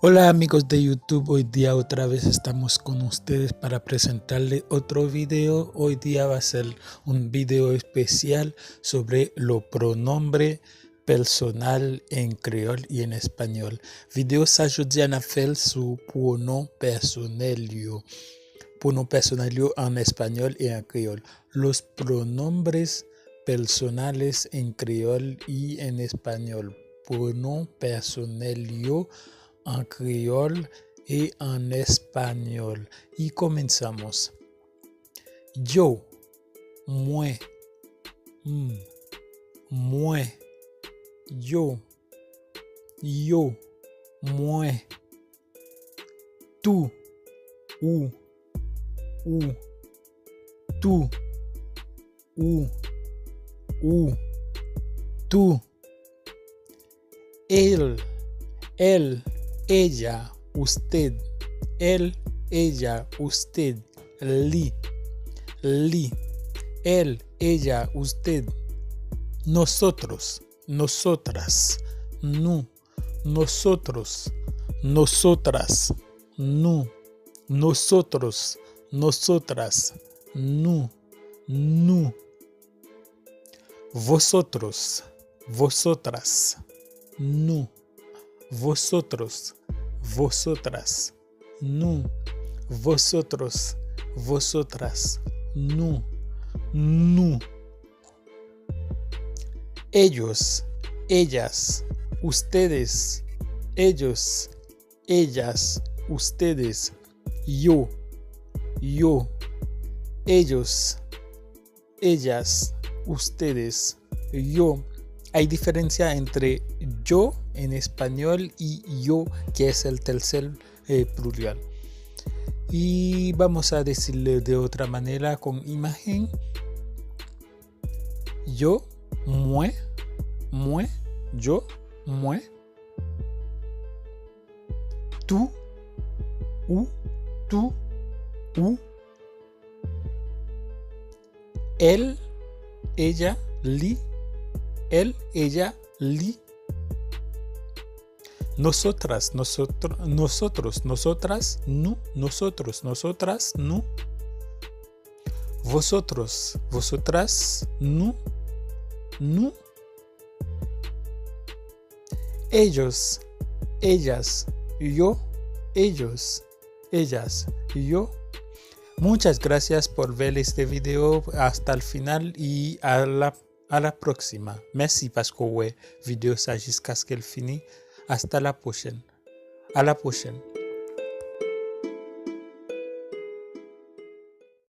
Hola amigos de YouTube, hoy día otra vez estamos con ustedes para presentarles otro video. Hoy día va a ser un video especial sobre los pronombres personal en creol y en español. Video s'ajouti a faire su pronom personnel en español y en creol. Los pronombres personales en creol y en español. Pronom personnel en creol y en español. Y comenzamos. Yo, moi, moi, yo, moi, tú, ou, tú, tú, él, ella, usted, él, ella, usted, li, él, ella, usted, nosotros, nosotras, nous, nosotros, nosotras, nous, nosotros, nosotras, nous, vosotros, vosotras, nous, vosotros, vosotras, nous, vosotros, vosotras, nous, ellos, ellas, ustedes, ellos, ellas, ustedes, yo, ellos, ellas, ustedes, yo. Hay diferencia entre yo en español y yo, que es el tercer plural. Y vamos a decirle de otra manera con imagen. Yo, moi, yo, moi. Tú, ou, él, ella, li, él, ella, li. Nosotras, nosotros, nosotras, nous, nosotros, nosotras, nous. Vosotros, vosotras, nous, ellos, ellas, yo, ellos, ellas, yo. Muchas gracias por ver este video hasta el final y à la próxima. Merci parce que ouais, vidéo ça jusqu'à ce qu'elle finisse. Hasta la prochaine. À la prochaine.